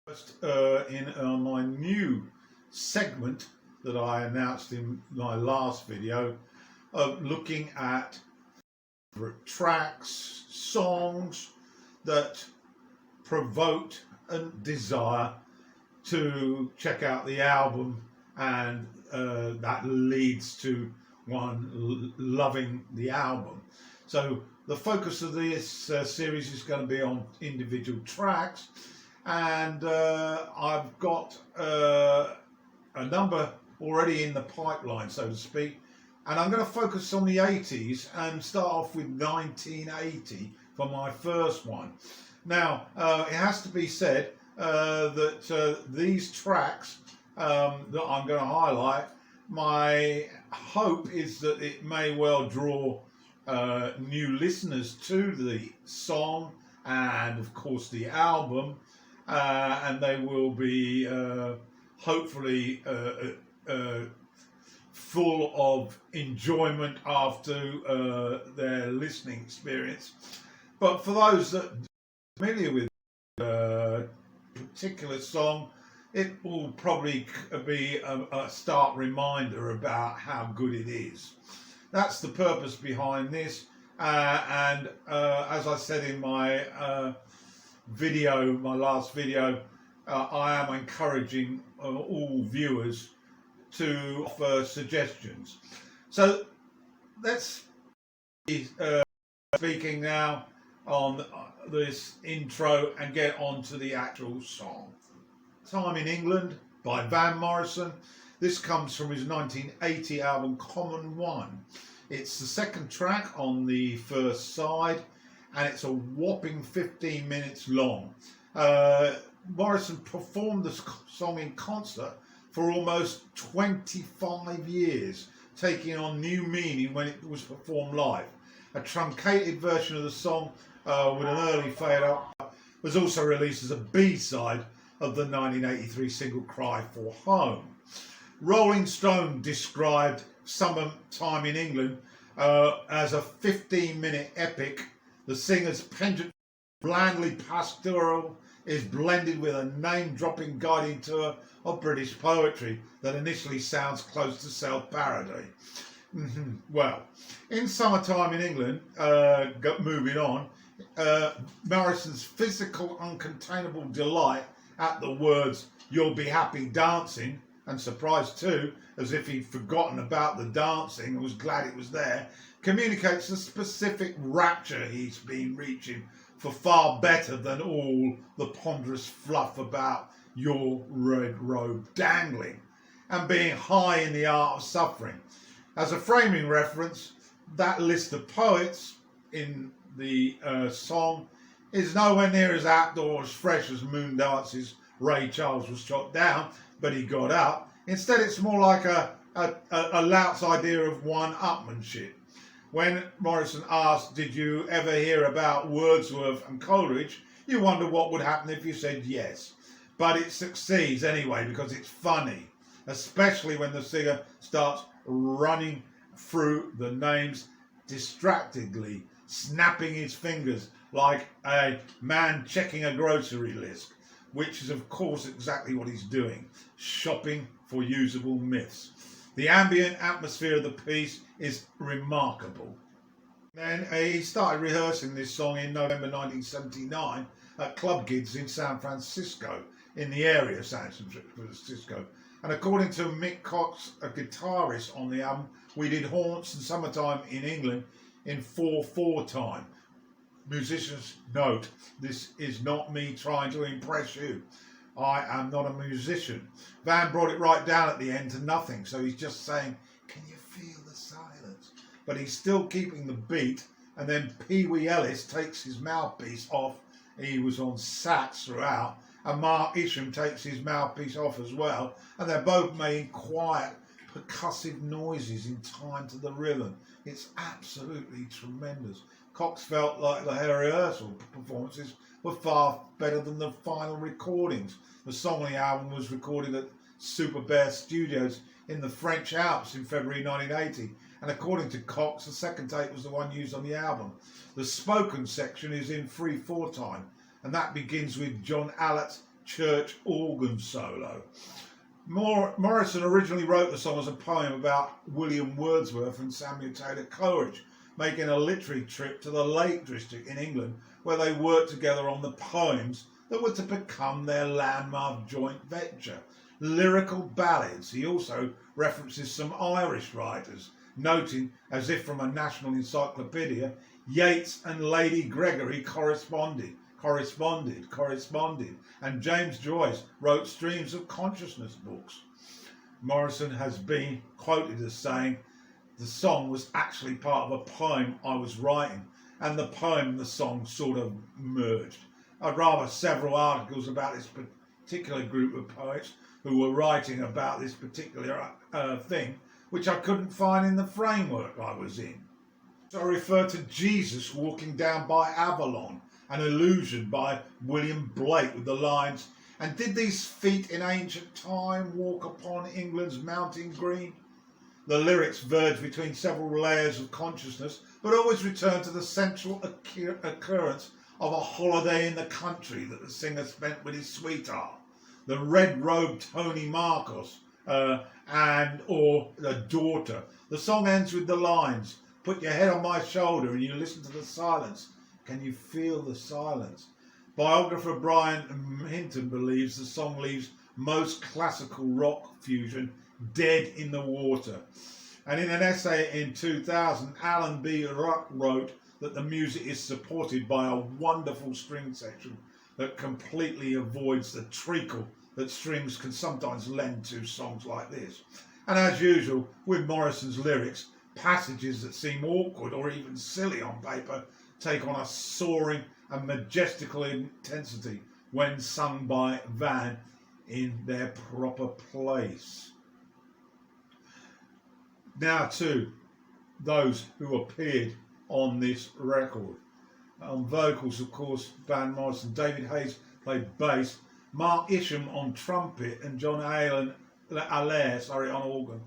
First, in my new segment that I announced in my last video of looking at tracks, songs that provoked a desire to check out the album, and that leads to one loving the album. So the focus of this series is going to be on individual tracks, and I've got a number already in the pipeline, so to speak, and I'm going to focus on the 80s and start off with 1980 for my first one. Now, it has to be said that these tracks that I'm going to highlight, my hope is that it may well draw new listeners to the song and, of course, the album, and they will be hopefully full of enjoyment after their listening experience. But for those that are familiar with a particular song, it will probably be a stark reminder about how good it is. That's the purpose behind this, and as I said in my my last video, I am encouraging all viewers to offer suggestions. So let's be speaking now on this intro and get on to the actual song. Time in England by Van Morrison. This comes from his 1980 album Common One. It's the second track on the first side, and it's a whopping 15 minutes long. Morrison performed the song in concert for almost 25 years, taking on new meaning when it was performed live. A truncated version of the song with an early fade out was also released as a B-side of the 1983 single Cry for Home. Rolling Stone described Summertime in England as a 15-minute epic. The singer's pendant, blandly pastoral, is blended with a name-dropping guiding tour of British poetry that initially sounds close to self-parody. Well, in Summertime in England, moving on, Morrison's physical, uncontainable delight at the words "you'll be happy dancing," and surprised too, as if he'd forgotten about the dancing and was glad it was there, communicates the specific rapture he's been reaching for far better than all the ponderous fluff about your red robe dangling and being high in the art of suffering. As a framing reference, that list of poets in the song is nowhere near as apt or as fresh as Moondance's Ray Charles was shot down, but he got up. Instead, it's more like a lout's idea of one-upmanship. When Morrison asked, "Did you ever hear about Wordsworth and Coleridge?" you wonder what would happen if you said yes. But it succeeds anyway because it's funny, especially when the singer starts running through the names distractedly, snapping his fingers like a man checking a grocery list, which is of course exactly what he's doing, shopping for usable myths. The ambient atmosphere of the piece is remarkable. Then he started rehearsing this song in November 1979 at club gigs in San Francisco, in the area of San Francisco. And according to Mick Cox, a guitarist on the album, we did Haunts and Summertime in England in 4/4 time. Musicians note, this is not me trying to impress you. I am not a musician. Van brought it right down at the end to nothing, so he's just saying, "Can you feel the silence?" But he's still keeping the beat, and then Pee Wee Ellis takes his mouthpiece off. He was on sax throughout, and Mark Isham takes his mouthpiece off as well, and they're both making quiet, percussive noises in time to the rhythm. It's absolutely tremendous. Cox felt like the rehearsal performances were far better than the final recordings. The song on the album was recorded at Super Bear Studios in the French Alps in February 1980, and according to Cox, the second take was the one used on the album. The spoken section is in 3/4 time, and that begins with John Allett's church organ solo. Morrison originally wrote the song as a poem about William Wordsworth and Samuel Taylor Coleridge making a literary trip to the Lake District in England, where they worked together on the poems that were to become their landmark joint venture, lyrical ballads. He also references some Irish writers, noting, as if from a national encyclopedia, Yeats and Lady Gregory corresponded, and James Joyce wrote streams of consciousness books. Morrison has been quoted as saying, "The song was actually part of a poem I was writing, and the poem and the song sort of merged. I'd rather several articles about this particular group of poets who were writing about this particular thing, which I couldn't find in the framework I was in." So I refer to Jesus walking down by Avalon, an allusion by William Blake with the lines, "And did these feet in ancient time walk upon England's mountain green?" The lyrics verge between several layers of consciousness, but always return to the central occurrence of a holiday in the country that the singer spent with his sweetheart, the red-robed Tony Marcos, or a daughter. The song ends with the lines, "Put your head on my shoulder and you listen to the silence. Can you feel the silence?" Biographer Brian Hinton believes the song leaves most classical rock fusion dead in the water. And in an essay in 2000, Alan B. Ruck wrote that the music is supported by a wonderful string section that completely avoids the treacle that strings can sometimes lend to songs like this. And as usual, with Morrison's lyrics, passages that seem awkward or even silly on paper take on a soaring and majestical intensity when sung by Van in their proper place. Now to those who appeared on this record. On vocals, of course, Van Morrison. David Hayes played bass, Mark Isham on trumpet, and John Allaire on organ.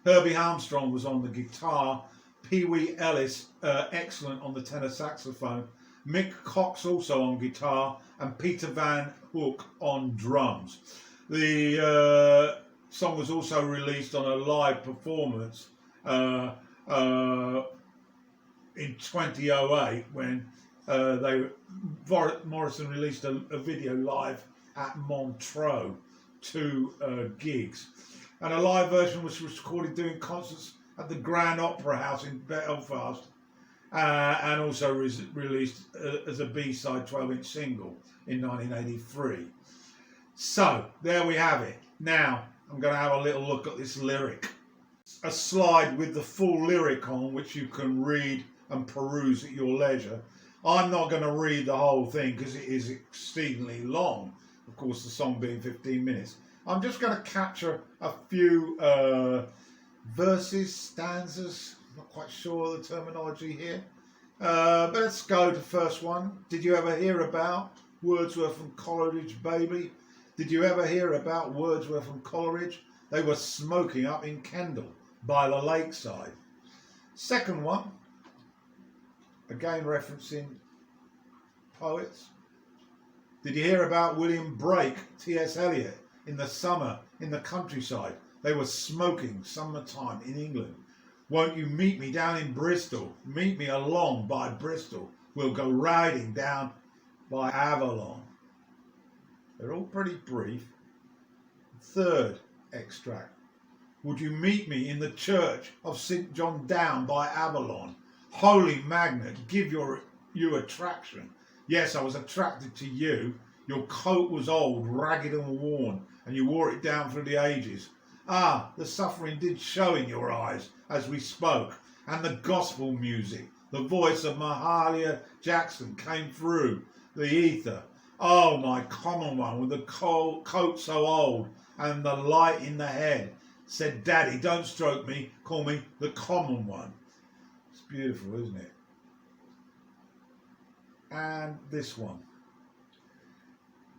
Herbie Armstrong was on the guitar, Pee Wee Ellis, excellent on the tenor saxophone, Mick Cox also on guitar, and Peter Van Hook on drums. The song was also released on a live performance in 2008 when Morrison released a video live at Montreux, 2 gigs. And a live version was recorded doing concerts at the Grand Opera House in Belfast, and also released as a B-side 12-inch single in 1983. So there we have it. Now I'm going to have a little look at this lyric. A slide with the full lyric on, which you can read and peruse at your leisure. I'm not going to read the whole thing because it is exceedingly long, of course the song being 15 minutes. I'm just going to capture a few verses, stanzas, not quite sure the terminology here. But let's go to the first one. Did you ever hear about Wordsworth and Coleridge, baby? Did you ever hear about Wordsworth and Coleridge? They were smoking up in Kendal by the lakeside. Second one, again referencing poets. Did you hear about William Blake, T.S. Eliot, in the summer in the countryside? They were smoking summertime in England. Won't you meet me down in Bristol? Meet me along by Bristol. We'll go riding down by Avalon. They're all pretty brief. Third extract. Would you meet me in the church of St. John down by Avalon? Holy magnet, give you attraction. Yes, I was attracted to you. Your coat was old, ragged and worn, and you wore it down through the ages. Ah, the suffering did show in your eyes as we spoke, and the gospel music, the voice of Mahalia Jackson came through the ether. Oh, my common one, with the coat so old, and the light in the head, said, Daddy, don't stroke me, call me the common one. It's beautiful, isn't it? And this one.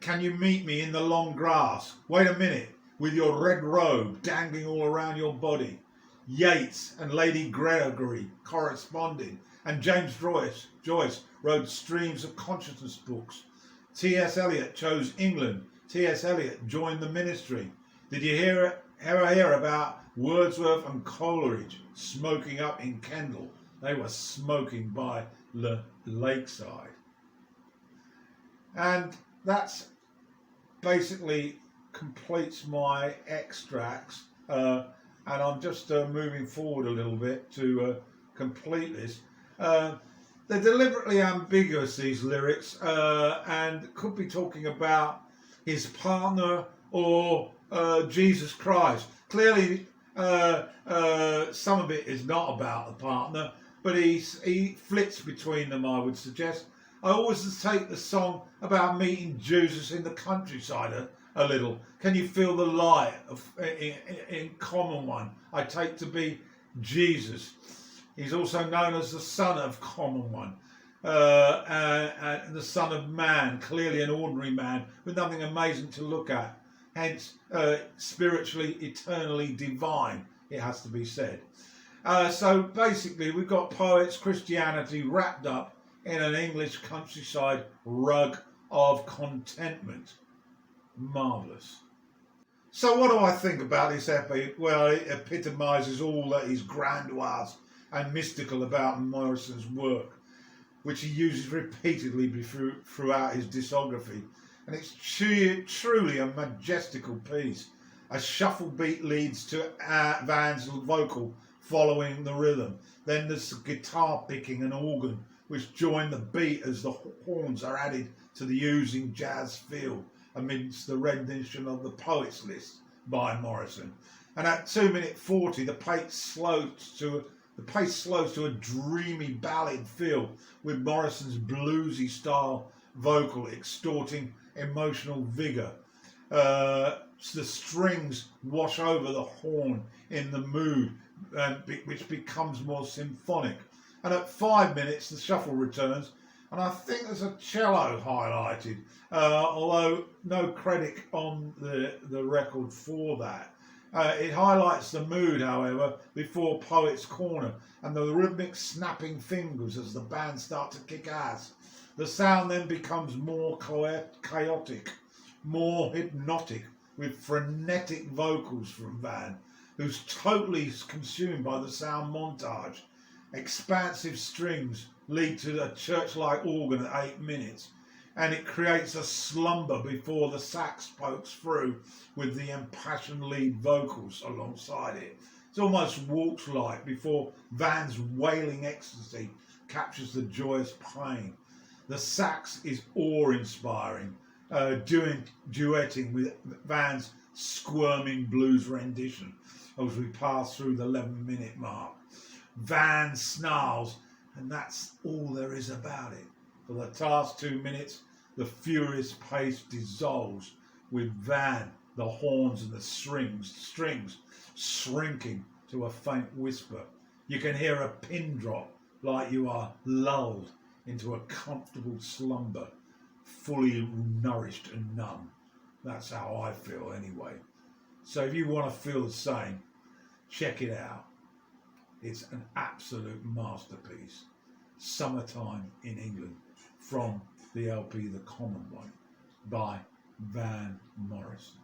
Can you meet me in the long grass? Wait a minute, with your red robe dangling all around your body. Yeats and Lady Gregory corresponded, and James Joyce wrote streams of consciousness books. T.S. Eliot chose England T.S. Eliot joined the ministry. Did you hear about Wordsworth and Coleridge smoking up in Kendal? They were smoking by the lakeside. And that's basically completes my extracts. And I'm just moving forward a little bit to complete this. They're deliberately ambiguous, these lyrics, and could be talking about his partner or Jesus Christ. Clearly, some of it is not about the partner, but he flits between them, I would suggest. I always take the song about meeting Jesus in the countryside a little. Can you feel the light in common one? I take to be Jesus. He's also known as the Son of Common One, and the Son of Man, clearly an ordinary man with nothing amazing to look at. Hence, spiritually, eternally divine, it has to be said. So basically, we've got poets, Christianity wrapped up in an English countryside rug of contentment. Marvellous. So what do I think about this epic? Well, it epitomises all that is grandiose and mystical about Morrison's work, which he uses repeatedly throughout his discography. And it's truly a majestical piece. A shuffle beat leads to Van's vocal following the rhythm. Then there's guitar picking and organ, which join the beat as the horns are added to the oozing jazz feel amidst the rendition of the Poets List by Morrison. And at 2:40, the pace slows to a dreamy ballad feel, with Morrison's bluesy style vocal extorting emotional vigour. The strings wash over the horn in the mood, which becomes more symphonic. And at 5 minutes, the shuffle returns, and I think there's a cello highlighted, although no credit on the record for that. It highlights the mood, however, before Poet's Corner and the rhythmic snapping fingers as the band start to kick ass. The sound then becomes more chaotic, more hypnotic, with frenetic vocals from Van, who's totally consumed by the sound montage. Expansive strings lead to a church-like organ at 8 minutes, and it creates a slumber before the sax pokes through with the impassioned lead vocals alongside it. It's almost waltz-like before Van's wailing ecstasy captures the joyous pain. The sax is awe-inspiring, duetting with Van's squirming blues rendition as we pass through the 11-minute mark. Van snarls, and that's all there is about it. For the last 2 minutes, the furious pace dissolves, with Van, the horns and the strings shrinking to a faint whisper. You can hear a pin drop, like you are lulled into a comfortable slumber, fully nourished and numb. That's how I feel anyway. So if you want to feel the same, check it out. It's an absolute masterpiece. Summertime in England, from the LP The Common One by Van Morrison.